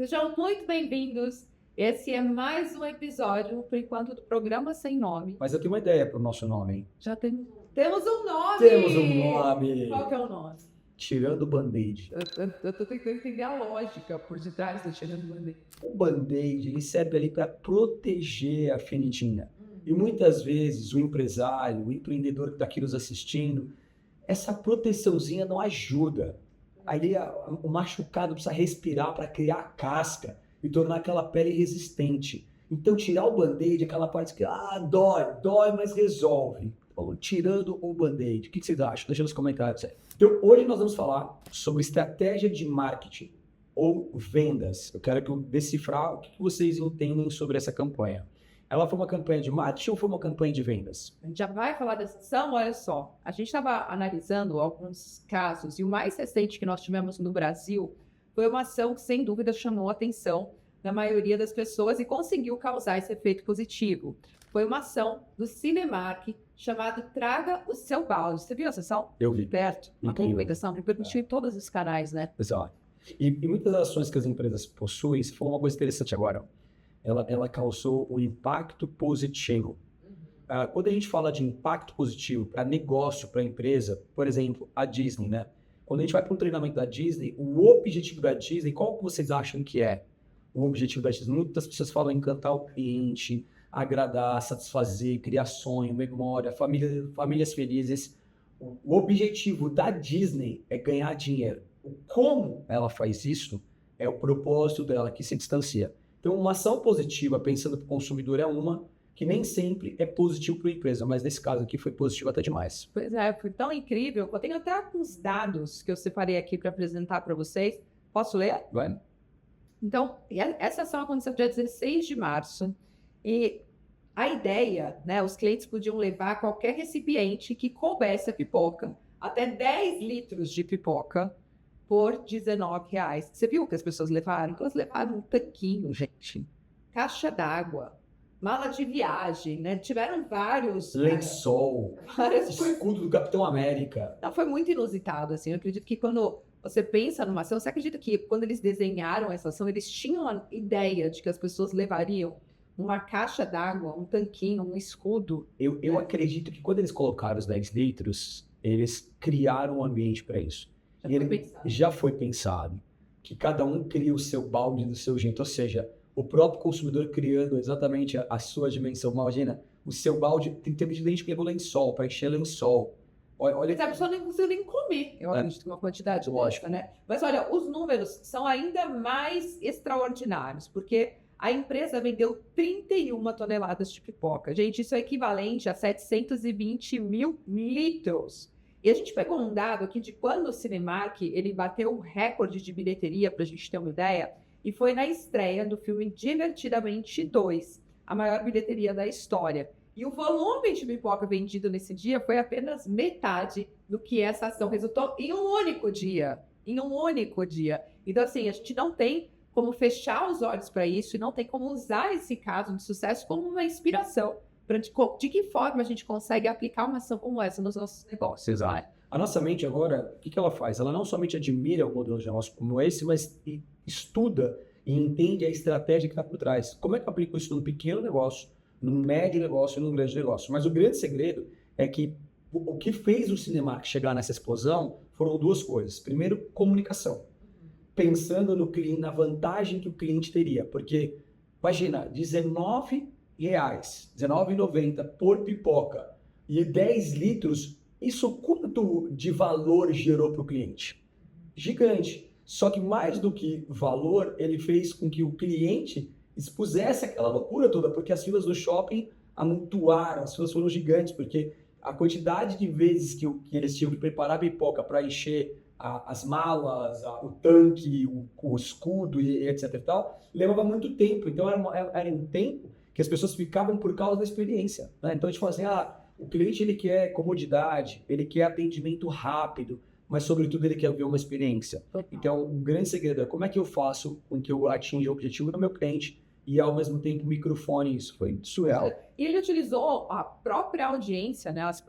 Sejam muito bem-vindos. Esse é mais um episódio, por enquanto, do programa Sem Nome. Mas eu tenho uma ideia para o nosso nome, hein? Já temos um nome! Temos um nome! Qual que é o nome? Tirando o Band-Aid. Eu tô tentando entender a lógica por detrás do Tirando o Band-Aid. O Band-Aid, ele serve ali para proteger a feridinha. E muitas vezes o empresário, o empreendedor que está aqui nos assistindo, essa proteçãozinha não ajuda. Aí o machucado precisa respirar para criar casca e tornar aquela pele resistente. Então tirar o Band-Aid, aquela parte que dói, mas resolve. Então, tirando o Band-Aid. O que vocês acham? Deixa nos comentários aí. Então hoje nós vamos falar sobre estratégia de marketing ou vendas. Eu quero decifrar o que vocês entendem sobre essa campanha. Ela foi uma campanha de marketing ou foi uma campanha de vendas? A gente já vai falar dessa ação, olha só. A gente estava analisando alguns casos e o mais recente que nós tivemos no Brasil foi uma ação que, sem dúvida, chamou a atenção da maioria das pessoas e conseguiu causar esse efeito positivo. Foi uma ação do Cinemark chamada Traga o Seu Balde. Você viu essa ação? Eu vi. Perto. Uma comunicação que repercutiu em todos os canais, né? Exato. E muitas das ações que as empresas possuem, isso foi uma coisa interessante agora. Ela causou um impacto positivo. Quando a gente fala de impacto positivo para negócio, para empresa, por exemplo, a Disney, né? Quando a gente vai para um treinamento da Disney, o objetivo da Disney, qual que vocês acham que é? O objetivo da Disney? Muitas pessoas falam em encantar o cliente, agradar, satisfazer, criar sonho, memória, famílias felizes. O objetivo da Disney é ganhar dinheiro. Como ela faz isso é o propósito dela que se distancia. Então, uma ação positiva, pensando para o consumidor, é uma que nem sempre é positivo para a empresa, mas nesse caso aqui foi positivo até demais. Pois é, foi tão incrível. Eu tenho até alguns dados que eu separei aqui para apresentar para vocês. Posso ler? Vai. Então, essa ação aconteceu dia 16 de março e a ideia, né, os clientes podiam levar qualquer recipiente que coubesse a pipoca, até 10 litros de pipoca, por R$19. Você viu o que as pessoas levaram? Elas levaram um tanquinho, gente, caixa d'água, mala de viagem, né? Tiveram vários... Lençol, escudo do Capitão América. Não, foi muito inusitado, assim. Eu acredito que quando você pensa numa ação, você acredita que quando eles desenharam essa ação, eles tinham a ideia de que as pessoas levariam uma caixa d'água, um tanquinho, um escudo? Eu acredito que quando eles colocaram os 10 litros, eles criaram um ambiente para isso. Já foi pensado que cada um cria o seu balde do seu jeito, ou seja, o próprio consumidor criando exatamente a sua dimensão. Imagina, o seu balde tem que ter gente que levou lençol, para encher lençol. Mas a pessoa não conseguiu nem comer, eu acredito, uma quantidade lógica, né? Mas olha, os números são ainda mais extraordinários, porque a empresa vendeu 31 toneladas de pipoca. Gente, isso é equivalente a 720 mil litros. E a gente pegou um dado aqui de quando o Cinemark ele bateu o recorde de bilheteria, para a gente ter uma ideia, e foi na estreia do filme Divertidamente 2, a maior bilheteria da história. E o volume de pipoca vendido nesse dia foi apenas metade do que essa ação resultou em um único dia. Em um único dia. Então, assim, a gente não tem como fechar os olhos para isso e não tem como usar esse caso de sucesso como uma inspiração. De que forma a gente consegue aplicar uma ação como essa nos nossos negócios? Exato. A nossa mente agora, o que ela faz? Ela não somente admira o modelo de negócio como esse, mas estuda e entende a estratégia que está por trás. Como é que eu aplico isso num pequeno negócio, num médio negócio e num grande negócio? Mas o grande segredo é que o que fez o Cinemark chegar nessa explosão foram duas coisas. Primeiro, comunicação. Pensando no cliente, na vantagem que o cliente teria. Porque, imagina, R$19,90 por pipoca e 10 litros, isso quanto de valor gerou para o cliente? Gigante. Só que mais do que valor, ele fez com que o cliente expusesse aquela loucura toda, porque as filas do shopping amontoaram, as filas foram gigantes, porque a quantidade de vezes que eles tinham que preparar a pipoca para encher as malas, o tanque, o escudo e etc e tal, levava muito tempo. Então era um tempo que as pessoas ficavam por causa da experiência, né? Então a gente fala assim, o cliente ele quer comodidade, ele quer atendimento rápido, mas sobretudo ele quer ver uma experiência. Então o grande segredo é como é que eu faço com que eu atinja o objetivo do meu cliente e ao mesmo tempo microfone. Isso foi surreal. E ele utilizou a própria audiência, né, as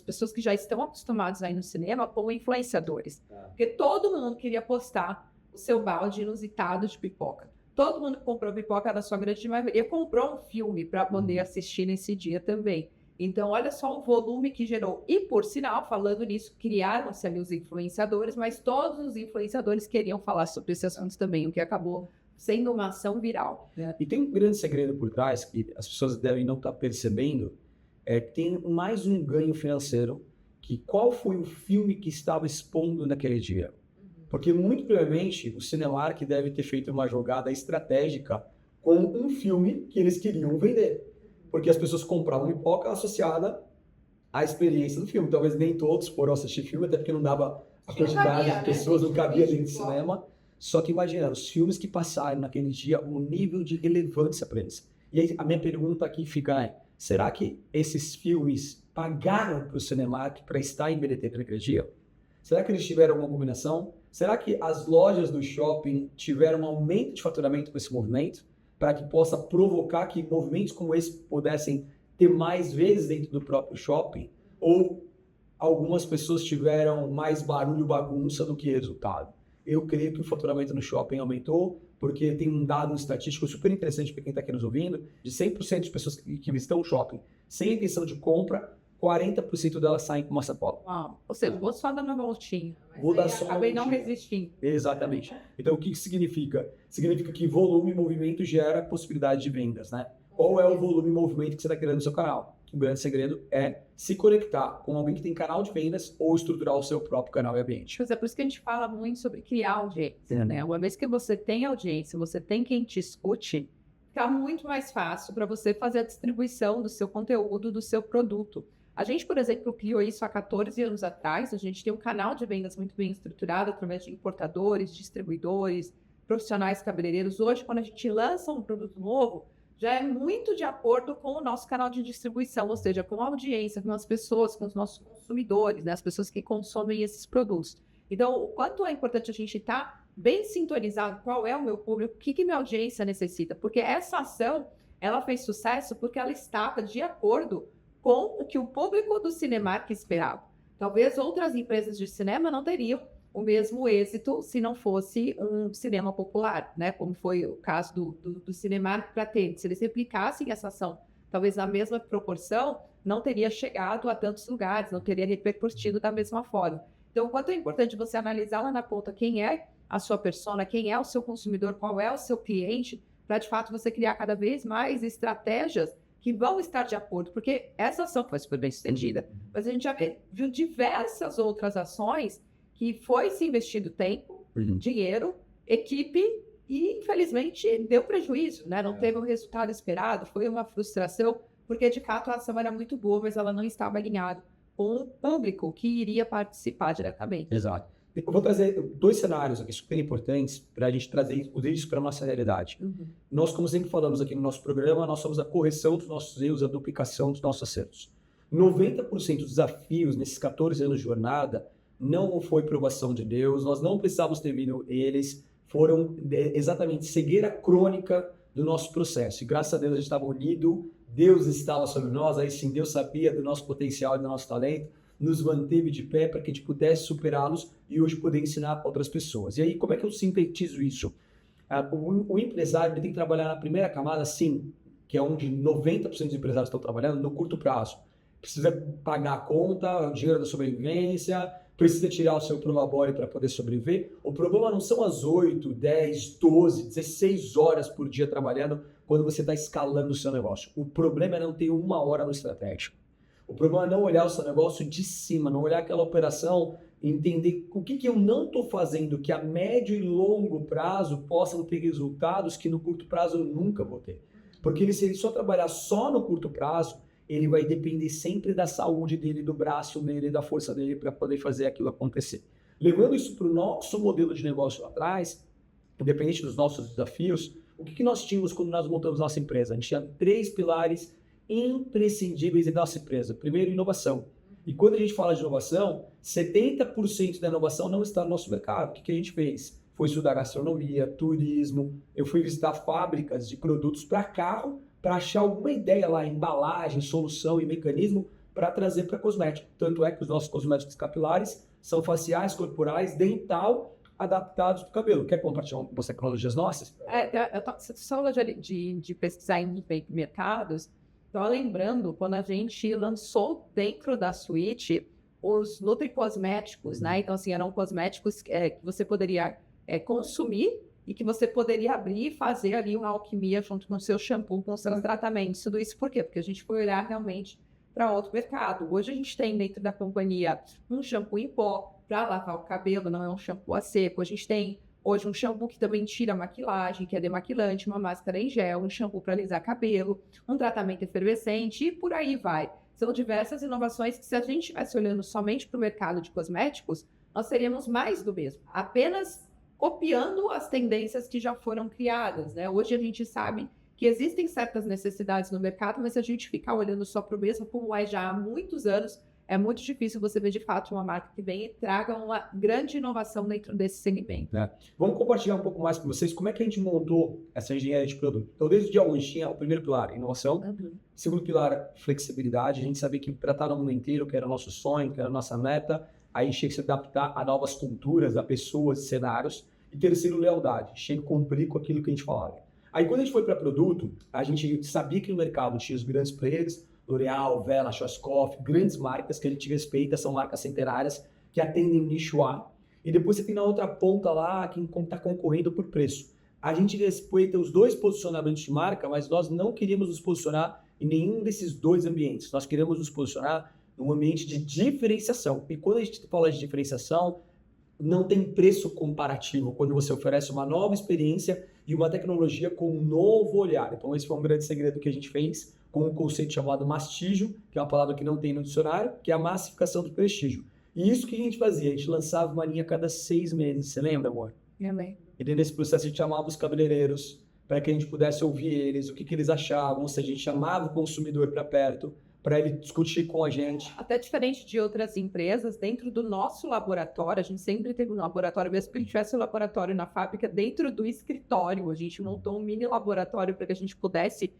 pessoas que já estão acostumadas aí no cinema como influenciadores. Porque todo mundo queria postar o seu balde inusitado de pipoca. Todo mundo que comprou pipoca, na sua grande maioria, comprou um filme para poder assistir nesse dia também. Então, olha só o volume que gerou. E, por sinal, falando nisso, criaram-se ali os influenciadores, mas todos os influenciadores queriam falar sobre esse assunto também, o que acabou sendo uma ação viral. E tem um grande segredo por trás, que as pessoas devem não estar percebendo, que tem mais um ganho financeiro, que qual foi o filme que estava expondo naquele dia. Porque, muito provavelmente, o Cinemark deve ter feito uma jogada estratégica com um filme que eles queriam vender. Porque as pessoas compravam pipoca associada à experiência do filme. Talvez nem todos foram assistir filme, até porque não dava a quantidade de pessoas, não cabia dentro do cinema. Só que imagina, os filmes que passaram naquele dia, o nível de relevância para eles. E aí, a minha pergunta aqui fica será que esses filmes pagaram para o Cinemark para estar em bilheteria naquele dia? Será que eles tiveram uma combinação? Será que as lojas do shopping tiveram um aumento de faturamento com esse movimento? Para que possa provocar que movimentos como esse pudessem ter mais vezes dentro do próprio shopping? Ou algumas pessoas tiveram mais barulho, bagunça do que resultado? Eu creio que o faturamento no shopping aumentou, porque tem um dado estatístico super interessante para quem está aqui nos ouvindo, de 100% de pessoas que visitam o shopping sem intenção de compra, 40% delas saem com uma sacola. Uau. Ou seja, vou só dar uma voltinha. Vou dar só acabei não voltinha. resistindo. Exatamente. Então, o que isso significa? Significa que volume e movimento gera possibilidade de vendas, né? Qual é o volume e movimento que você está criando no seu canal? O grande segredo é se conectar com alguém que tem canal de vendas ou estruturar o seu próprio canal e ambiente. É por isso que a gente fala muito sobre criar audiência, né? Uma vez que você tem audiência, você tem quem te escute, fica muito mais fácil para você fazer a distribuição do seu conteúdo, do seu produto. A gente, por exemplo, criou isso há 14 anos atrás. A gente tem um canal de vendas muito bem estruturado através de importadores, distribuidores, profissionais cabeleireiros. Hoje, quando a gente lança um produto novo, já é muito de acordo com o nosso canal de distribuição, ou seja, com a audiência, com as pessoas, com os nossos consumidores, né, as pessoas que consomem esses produtos. Então, o quanto é importante a gente estar bem sintonizado, qual é o meu público, o que minha audiência necessita, porque essa ação, ela fez sucesso porque ela estava de acordo com o que o público do Cinemark esperava. Talvez outras empresas de cinema não teriam o mesmo êxito se não fosse um cinema popular, né? Como foi o caso do Cinemark para ter. Se eles replicassem essa ação, talvez na mesma proporção, não teria chegado a tantos lugares, não teria repercutido da mesma forma. Então, o quanto é importante você analisar lá na ponta quem é a sua persona, quem é o seu consumidor, qual é o seu cliente, para de fato você criar cada vez mais estratégias que vão estar de acordo, porque essa ação foi super bem sucedida, mas a gente já viu diversas outras ações que foi se investido tempo, dinheiro, equipe e, infelizmente, deu prejuízo, né? Não teve o resultado esperado, foi uma frustração, porque, de fato, a ação era muito boa, mas ela não estava alinhada com o público que iria participar diretamente. Exato. Eu vou trazer 2 cenários aqui super importantes para a gente trazer isso para a nossa realidade. Nós, como sempre falamos aqui no nosso programa, nós somos a correção dos nossos erros, a duplicação dos nossos acertos. 90% dos desafios nesses 14 anos de jornada não foi provação de Deus, nós não precisávamos ter vindo eles, foram exatamente cegueira crônica do nosso processo. E graças a Deus a gente estava unido, Deus estava sobre nós, aí sim Deus sabia do nosso potencial e do nosso talento, nos manteve de pé para que a gente pudesse superá-los e hoje poder ensinar para outras pessoas. E aí, como é que eu sintetizo isso? O empresário tem que trabalhar na primeira camada, sim, que é onde 90% dos empresários estão trabalhando, no curto prazo. Precisa pagar a conta, o dinheiro da sobrevivência, precisa tirar o seu prolabore para poder sobreviver. O problema não são as 8, 10, 12, 16 horas por dia trabalhando quando você está escalando o seu negócio. O problema é não ter 1 hora no estratégico. O problema é não olhar o seu negócio de cima, não olhar aquela operação e entender o que eu não estou fazendo que a médio e longo prazo possam ter resultados que no curto prazo eu nunca vou ter. Porque se ele só trabalhar só no curto prazo, ele vai depender sempre da saúde dele, do braço dele, da força dele para poder fazer aquilo acontecer. Levando isso para o nosso modelo de negócio lá atrás, independente dos nossos desafios, o que nós tínhamos quando nós montamos nossa empresa? A gente tinha 3 pilares imprescindíveis em nossa empresa. Primeiro, inovação. E quando a gente fala de inovação, 70% da inovação não está no nosso mercado. O que a gente fez? Foi estudar gastronomia, turismo, eu fui visitar fábricas de produtos para carro, para achar alguma ideia lá, embalagem, solução e mecanismo para trazer para cosmético. Tanto é que os nossos cosméticos capilares são faciais, corporais, dental adaptados para o cabelo. Quer compartilhar algumas tecnologias nossas? Só de pesquisar em mercados, estou lembrando quando a gente lançou dentro da suíte os nutricosméticos, né? Então, assim, eram cosméticos que você poderia consumir e que você poderia abrir e fazer ali uma alquimia junto com o seu shampoo, com os seus tratamentos. Tudo isso por quê? Porque a gente foi olhar realmente para outro mercado. Hoje a gente tem dentro da companhia um shampoo em pó para lavar o cabelo, não é um shampoo a seco. A gente tem hoje um shampoo que também tira a maquilagem, que é demaquilante, uma máscara em gel, um shampoo para alisar cabelo, um tratamento efervescente e por aí vai. São diversas inovações que, se a gente estivesse olhando somente para o mercado de cosméticos, nós seríamos mais do mesmo, apenas copiando as tendências que já foram criadas, né? Hoje a gente sabe que existem certas necessidades no mercado, mas se a gente ficar olhando só para o mesmo, como é já há muitos anos, é muito difícil você ver de fato uma marca que vem e traga uma grande inovação dentro desse segmento. Vamos compartilhar um pouco mais com vocês como é que a gente montou essa engenharia de produto. Então, desde o dia 1, a gente tinha o primeiro pilar, inovação. Segundo pilar, flexibilidade. A gente sabia que para estar no mundo inteiro, que era o nosso sonho, que era a nossa meta, aí a gente tinha que se adaptar a novas culturas, a pessoas, cenários. E terceiro, lealdade. Tinha que cumprir com aquilo que a gente falava. Aí, quando a gente foi para produto, a gente sabia que no mercado tinha os grandes players, L'Oréal, Wella, Schwarzkopf, grandes marcas que a gente respeita, são marcas centenárias que atendem o nicho A. E depois você tem na outra ponta lá quem está concorrendo por preço. A gente respeita os dois posicionamentos de marca, mas nós não queríamos nos posicionar em nenhum desses dois ambientes. Nós queremos nos posicionar num ambiente de diferenciação. E quando a gente fala de diferenciação, não tem preço comparativo quando você oferece uma nova experiência e uma tecnologia com um novo olhar. Então esse foi um grande segredo que a gente fez com um conceito chamado mastígio, que é uma palavra que não tem no dicionário, que é a massificação do prestígio. E isso que a gente fazia, a gente lançava uma linha a cada 6 meses, você lembra, amor? Eu lembro. E dentro desse processo a gente chamava os cabeleireiros para que a gente pudesse ouvir eles, o que eles achavam, se a gente chamava o consumidor para perto, para ele discutir com a gente. Até diferente de outras empresas, dentro do nosso laboratório, a gente sempre teve um laboratório, mesmo que a gente tivesse um laboratório na fábrica, dentro do escritório, a gente montou um mini laboratório para que a gente pudesse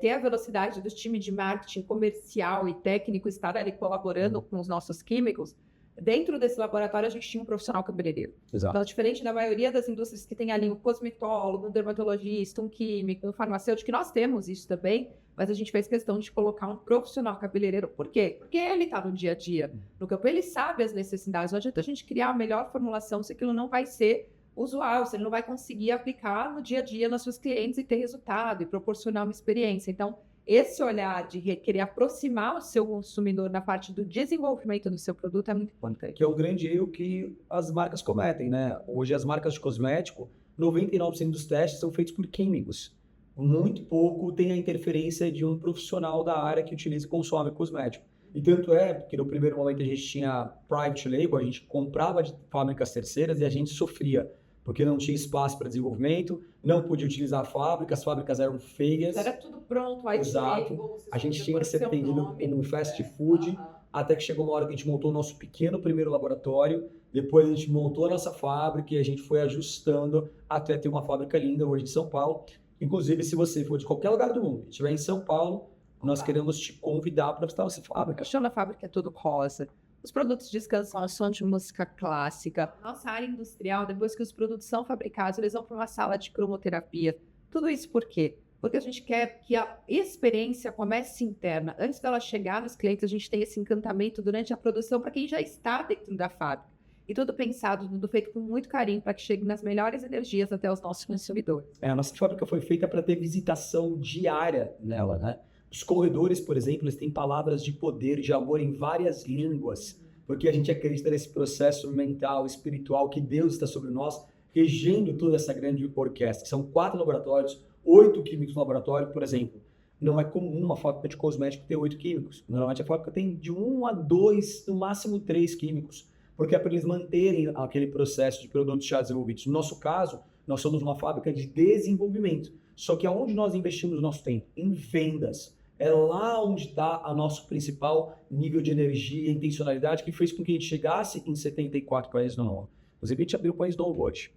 ter a velocidade do time de marketing comercial e técnico estar ali colaborando com os nossos químicos. Dentro desse laboratório, a gente tinha um profissional cabeleireiro. Exato. Então, diferente da maioria das indústrias que tem ali um cosmetólogo, um dermatologista, um químico, um farmacêutico, que nós temos isso também, mas a gente fez questão de colocar um profissional cabeleireiro. Por quê? Porque ele está no dia a dia, no campo, ele sabe as necessidades. Não adianta a gente criar a melhor formulação se aquilo não vai ser usual, se ele não vai conseguir aplicar no dia a dia nos seus clientes e ter resultado e proporcionar uma experiência. Então, esse olhar de querer aproximar o seu consumidor na parte do desenvolvimento do seu produto é muito importante. Que é um grande erro que as marcas cometem, né? Hoje as marcas de cosmético, 99% dos testes são feitos por químicos. Muito pouco tem a interferência de um profissional da área que utiliza e consome cosmético. E tanto é que no primeiro momento a gente tinha private label, a gente comprava de fábricas terceiras e a gente sofria, porque não tinha espaço para desenvolvimento, não podia utilizar a fábrica, as fábricas eram feias. Era tudo pronto, aí exato. A gente tinha que ser atendido em um fast food, até que chegou uma hora que a gente montou o nosso pequeno primeiro laboratório, depois a gente montou a nossa fábrica e a gente foi ajustando até ter uma fábrica linda hoje em São Paulo. Inclusive, se você for de qualquer lugar do mundo e estiver em São Paulo, nós queremos te convidar para visitar essa fábrica. O chão da fábrica é todo rosa. Os produtos descansam ao som de música clássica. Nossa área industrial, depois que os produtos são fabricados, eles vão para uma sala de cromoterapia. Tudo isso por quê? Porque a gente quer que a experiência comece interna. Antes dela chegar nos clientes, a gente tem esse encantamento durante a produção para quem já está dentro da fábrica. E tudo pensado, tudo feito com muito carinho para que chegue nas melhores energias até os nossos consumidores. A nossa fábrica foi feita para ter visitação diária nela, né? Os corredores, por exemplo, eles têm palavras de poder, de amor em várias línguas, porque a gente acredita nesse processo mental, espiritual, que Deus está sobre nós, regendo toda essa grande orquestra. São 4 laboratórios, 8 químicos no laboratório, por exemplo. Não é comum uma fábrica de cosmético ter 8 químicos. Normalmente a fábrica tem de 1 a 2, no máximo 3 químicos, porque é para eles manterem aquele processo de produtos já desenvolvidos. No nosso caso, nós somos uma fábrica de desenvolvimento. Só que aonde nós investimos nosso tempo? Em vendas. É lá onde está o nosso principal nível de energia e intencionalidade que fez com que a gente chegasse em 74 países no mundo. Inclusive, a gente abriu o país do Onboard.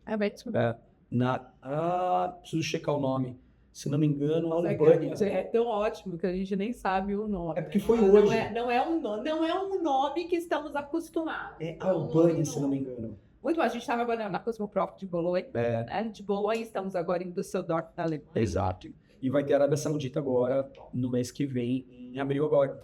Preciso checar o nome. Se não me engano, a Albânia. É tão ótimo que a gente nem sabe o nome. É porque foi hoje. Não é um nome que estamos acostumados. É a Albânia, se não me engano. Muito bom, a gente estava agora na Cosmoprof de Bolonha, né? De Bolonha, estamos agora em Düsseldorf, na Alemanha. Exato. E vai ter a Arábia Saudita agora, no mês que vem, em abril agora.